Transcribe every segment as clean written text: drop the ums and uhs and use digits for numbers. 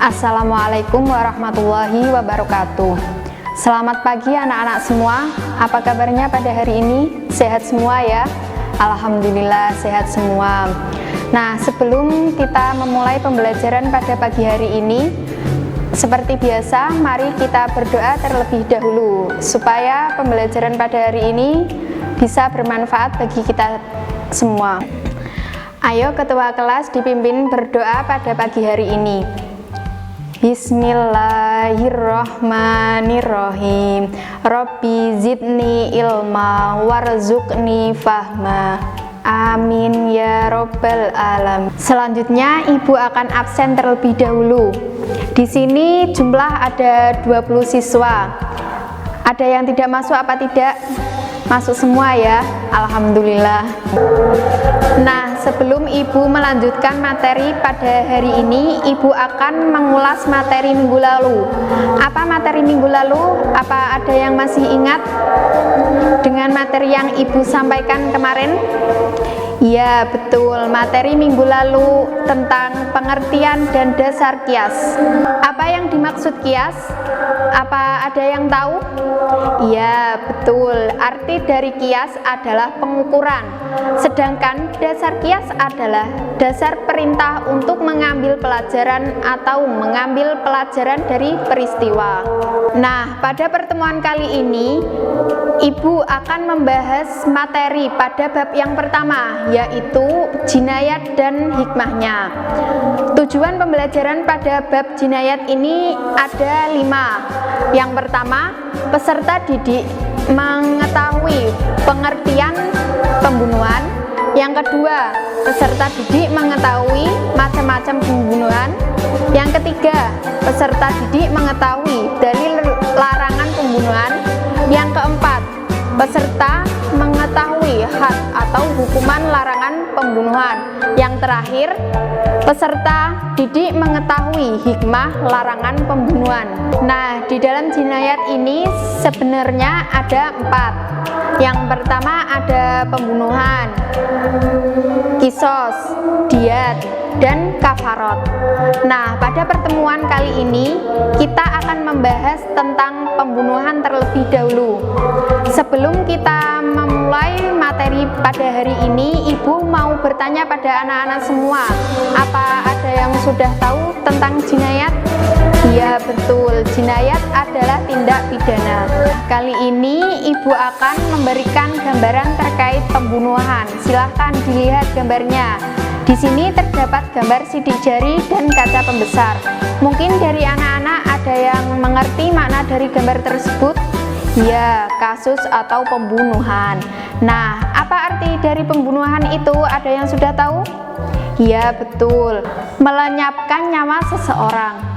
Assalamualaikum warahmatullahi wabarakatuh. Selamat pagi anak-anak semua. Apa kabarnya pada hari ini? Sehat semua ya? Alhamdulillah sehat semua. Nah, sebelum kita memulai pembelajaran pada pagi hari ini, seperti biasa, mari kita berdoa terlebih dahulu supaya pembelajaran pada hari ini bisa bermanfaat bagi kita semua. Ayo ketua kelas dipimpin berdoa pada pagi hari ini. Bismillahirrahmanirrahim. Rabbi zidni ilma warzuqni fahma. Amin ya robbal alam. Selanjutnya ibu akan absen terlebih dahulu. Di sini jumlah ada 20 siswa. Ada yang tidak masuk apa tidak? Masuk semua ya, alhamdulillah. Nah, sebelum ibu melanjutkan materi pada hari ini, ibu akan mengulas materi minggu lalu. Apa materi minggu lalu? Apa ada yang masih ingat dengan materi yang ibu sampaikan kemarin? Ya, betul. Materi minggu lalu tentang pengertian dan dasar kias. Apa yang dimaksud kias? Apa ada yang tahu? Ya, betul. Arti dari kias adalah pengukuran. Sedangkan dasar kias adalah dasar perintah untuk mengambil pelajaran atau mengambil pelajaran dari peristiwa. Nah, pada pertemuan kali ini, ibu akan membahas materi pada bab yang pertama, yaitu jinayat dan hikmahnya. Tujuan pembelajaran pada bab jinayat ini ada 5. Yang pertama, peserta didik mengetahui pengertian pembunuhan. Yang kedua, peserta didik mengetahui macam-macam pembunuhan. Yang ketiga, peserta didik mengetahui dalil larangan pembunuhan. Yang keempat, peserta mengetahui had atau hukuman larangan pembunuhan. Yang terakhir, peserta didik mengetahui hikmah larangan pembunuhan. Nah, di dalam jinayat ini sebenarnya ada 4. Yang pertama ada pembunuhan, kisos, diat, dan kafarot. Nah, pada pertemuan kali ini kita akan membahas tentang pembunuhan terlebih dahulu. Sebelum kita memulai materi pada hari ini, ibu mau bertanya pada anak-anak semua, apa ada yang sudah tahu tentang jinayat? Ya, betul. Jinayat adalah tindak pidana. Kali ini ibu akan memberikan gambaran terkait pembunuhan. Silahkan dilihat gambarnya. Di sini terdapat gambar sidik jari dan kaca pembesar. Mungkin dari anak-anak ada yang mengerti makna dari gambar tersebut? Ya, kasus atau pembunuhan. Nah, apa arti dari pembunuhan itu? Ada yang sudah tahu? Ya, betul. Melenyapkan nyawa seseorang.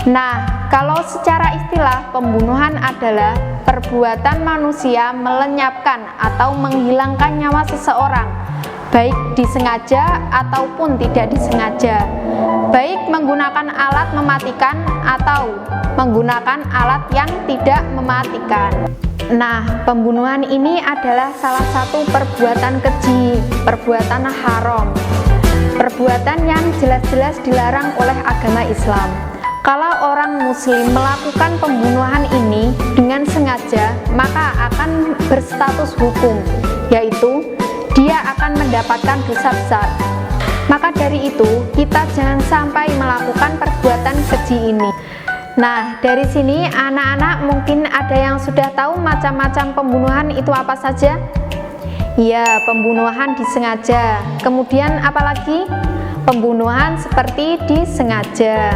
Nah, kalau secara istilah, pembunuhan adalah perbuatan manusia melenyapkan atau menghilangkan nyawa seseorang, baik disengaja ataupun tidak disengaja, baik menggunakan alat mematikan atau menggunakan alat yang tidak mematikan. Nah, pembunuhan ini adalah salah satu perbuatan keji, perbuatan haram, perbuatan yang jelas-jelas dilarang oleh agama Islam. Kalau orang muslim melakukan pembunuhan ini dengan sengaja, maka akan berstatus hukum, yaitu dia akan mendapatkan dosa besar. Maka dari itu, kita jangan sampai melakukan perbuatan keji ini. Nah, dari sini anak-anak mungkin ada yang sudah tahu macam-macam pembunuhan itu apa saja? Ya, pembunuhan disengaja. Kemudian apalagi? Pembunuhan seperti disengaja.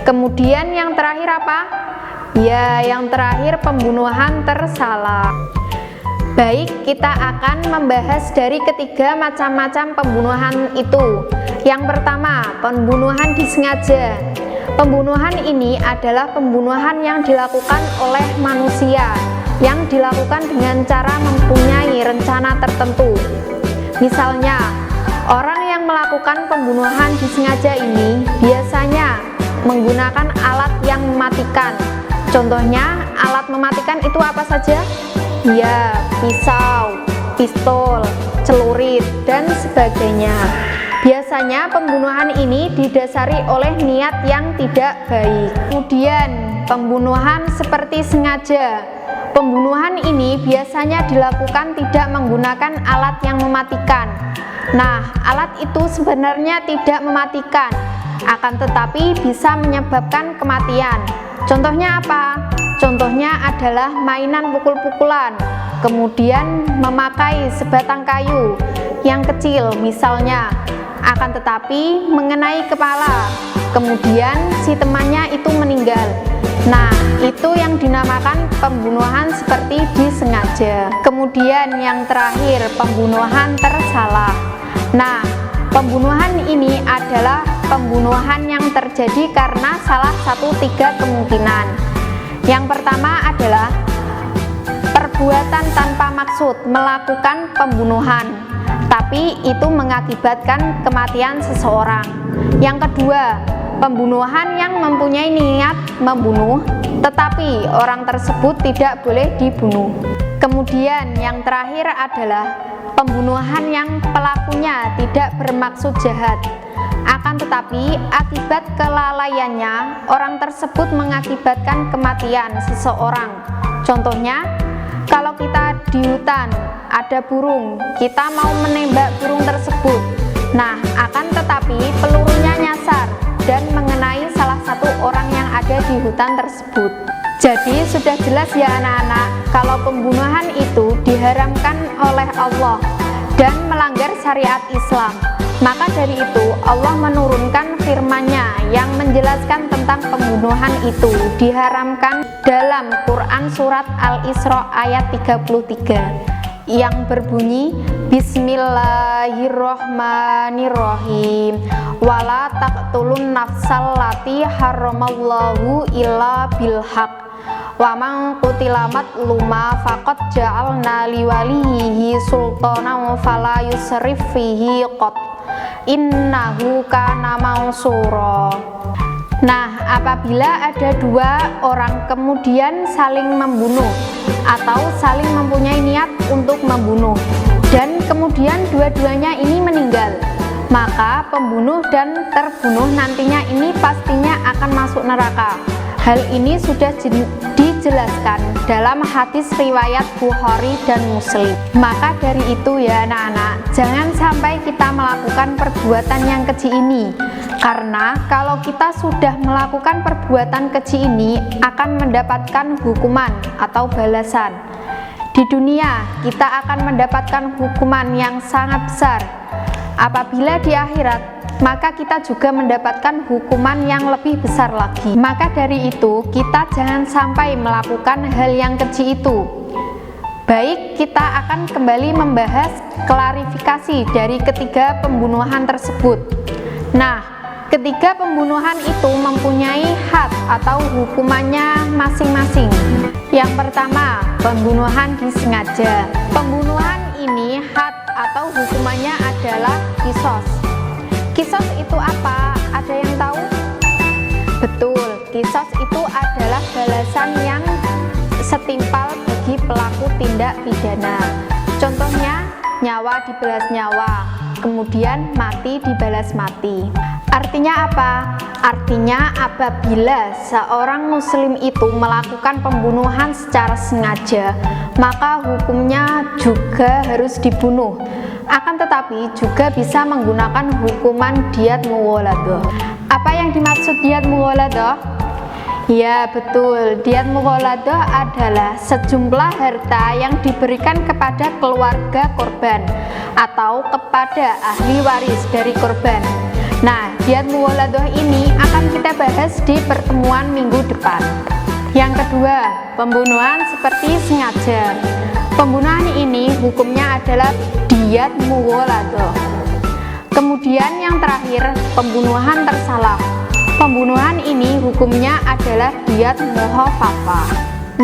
Kemudian yang terakhir apa? Ya, yang terakhir pembunuhan tersalah. Baik, kita akan membahas dari ketiga macam-macam pembunuhan itu. Yang pertama, pembunuhan disengaja. Pembunuhan ini adalah pembunuhan yang dilakukan oleh manusia, yang dilakukan dengan cara mempunyai rencana tertentu. Misalnya, orang yang melakukan pembunuhan disengaja ini biasanya menggunakan alat yang mematikan. Contohnya, alat mematikan itu apa saja? Ya, pisau, pistol, celurit, dan sebagainya. Biasanya pembunuhan ini didasari oleh niat yang tidak baik. Kemudian pembunuhan seperti sengaja. Pembunuhan ini biasanya dilakukan tidak menggunakan alat yang mematikan. Nah, alat itu sebenarnya tidak mematikan, akan tetapi bisa menyebabkan kematian. Contohnya apa? Contohnya adalah mainan pukul-pukulan, kemudian memakai sebatang kayu yang kecil misalnya, akan tetapi mengenai kepala, kemudian si temannya itu meninggal. Nah, itu yang dinamakan pembunuhan seperti disengaja. Kemudian yang terakhir, pembunuhan tersalah. Nah, pembunuhan ini adalah pembunuhan yang terjadi karena salah satu 3 kemungkinan. Yang pertama adalah perbuatan tanpa maksud melakukan pembunuhan, tapi itu mengakibatkan kematian seseorang. Yang kedua, pembunuhan yang mempunyai niat membunuh, tetapi orang tersebut tidak boleh dibunuh. Kemudian yang terakhir adalah pembunuhan yang pelakunya tidak bermaksud jahat, akan tetapi akibat kelalaiannya orang tersebut mengakibatkan kematian seseorang. Contohnya, kalau kita di hutan ada burung, kita mau menembak burung tersebut. Nah, akan tetapi pelurunya nyasar dan mengenai salah satu orang yang ada di hutan tersebut. Jadi sudah jelas ya anak-anak, kalau pembunuhan itu diharamkan oleh Allah dan melanggar syariat Islam. Maka dari itu Allah menurunkan firman-Nya yang menjelaskan tentang pembunuhan itu diharamkan dalam Quran surat Al-Isra ayat 33 yang berbunyi Bismillahirrohmanirrohim wala taqtulun nafsal lati haramallahu illa bilhaq wa man qutila matluma faqad ja'alna liwalihi sultanan fala yusrif fihi qat innahu kana mansura. Nah, apabila ada 2 orang kemudian saling membunuh atau saling mempunyai niat untuk membunuh dan kemudian dua-duanya ini meninggal, maka pembunuh dan terbunuh nantinya ini pastinya akan masuk neraka. Hal ini sudah dijelaskan dalam hadis riwayat Bukhari dan Muslim. Maka dari itu ya anak-anak, jangan sampai kita melakukan perbuatan yang keji ini. Karena kalau kita sudah melakukan perbuatan keji ini akan mendapatkan hukuman atau balasan. Di dunia kita akan mendapatkan hukuman yang sangat besar. Apabila di akhirat maka kita juga mendapatkan hukuman yang lebih besar lagi. Maka dari itu kita jangan sampai melakukan hal yang keji itu. Baik, kita akan kembali membahas klarifikasi dari ketiga pembunuhan tersebut. Nah, ketiga pembunuhan itu mempunyai had atau hukumannya masing-masing. Yang pertama, pembunuhan disengaja. Pembunuhan ini had atau hukumannya adalah kisos. Kisos itu apa? Ada yang tahu? Betul, kisos itu adalah balasan yang setimpal bagi pelaku tindak pidana. Contohnya, nyawa dibalas nyawa, kemudian mati dibalas mati. Artinya apa? Artinya apabila seorang muslim itu melakukan pembunuhan secara sengaja, maka hukumnya juga harus dibunuh. Akan tetapi juga bisa menggunakan hukuman diyat mughaladah. Apa yang dimaksud diyat mughaladah? Ya betul, diyat mughaladah adalah sejumlah harta yang diberikan kepada keluarga korban atau kepada ahli waris dari korban. Nah, diyat mughaladah ini akan kita bahas di pertemuan minggu depan. Yang kedua, pembunuhan seperti sengaja. Pembunuhan ini hukumnya adalah diyat mughaladah. Kemudian yang terakhir, pembunuhan tersalah. Pembunuhan ini hukumnya adalah diyat mukhafafah.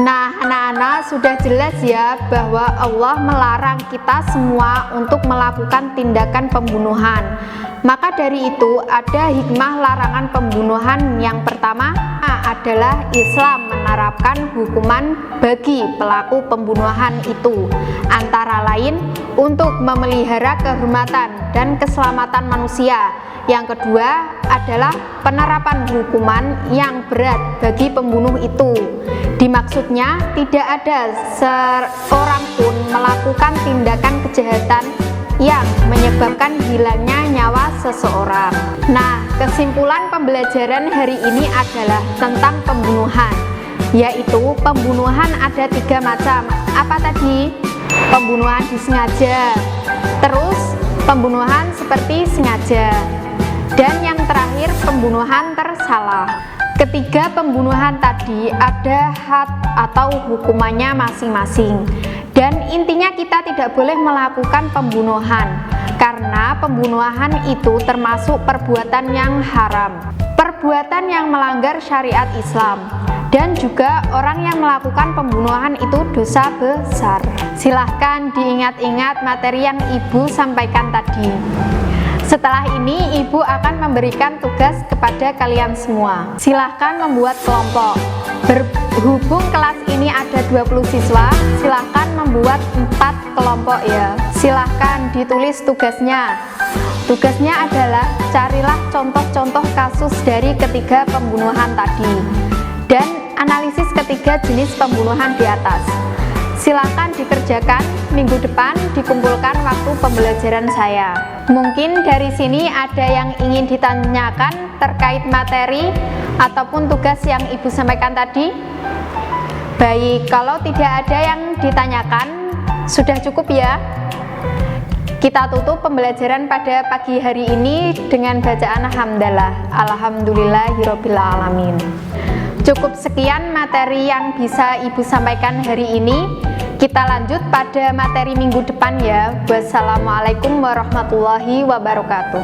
Nah, anak-anak sudah jelas ya bahwa Allah melarang kita semua untuk melakukan tindakan pembunuhan. Maka dari itu ada hikmah larangan pembunuhan. Yang pertama adalah Islam menerapkan hukuman bagi pelaku pembunuhan itu, antara lain untuk memelihara kehormatan dan keselamatan manusia. Yang kedua adalah penerapan hukuman yang berat bagi pembunuh itu. Dimaksudnya tidak ada seorang pun melakukan tindakan kejahatan yang menyebabkan hilangnya nyawa seseorang. Nah, kesimpulan pembelajaran hari ini adalah tentang pembunuhan, yaitu pembunuhan ada 3 macam. Apa tadi? Pembunuhan disengaja, terus pembunuhan seperti sengaja, dan yang terakhir pembunuhan tersalah. Ketiga pembunuhan tadi ada had atau hukumannya masing-masing. Dan intinya kita tidak boleh melakukan pembunuhan, karena pembunuhan itu termasuk perbuatan yang haram, perbuatan yang melanggar syariat Islam, dan juga orang yang melakukan pembunuhan itu dosa besar. Silahkan diingat-ingat materi yang Ibu sampaikan tadi. Setelah ini Ibu akan memberikan tugas kepada kalian semua. Silahkan membuat kelompok. Berhubung kelas ini ada 20 siswa, silahkan membuat 4 kelompok ya. Silahkan ditulis tugasnya. Tugasnya adalah carilah contoh-contoh kasus dari ketiga pembunuhan tadi dan analisis ketiga jenis pembunuhan di atas. Silahkan dikerjakan, minggu depan dikumpulkan waktu pembelajaran saya. Mungkin dari sini ada yang ingin ditanyakan terkait materi ataupun tugas yang Ibu sampaikan tadi? Baik, kalau tidak ada yang ditanyakan, sudah cukup ya. Kita tutup pembelajaran pada pagi hari ini dengan bacaan hamdalah. Alhamdulillahirabbil alamin. Cukup sekian materi yang bisa Ibu sampaikan hari ini. Kita lanjut pada materi minggu depan ya. Wassalamualaikum warahmatullahi wabarakatuh.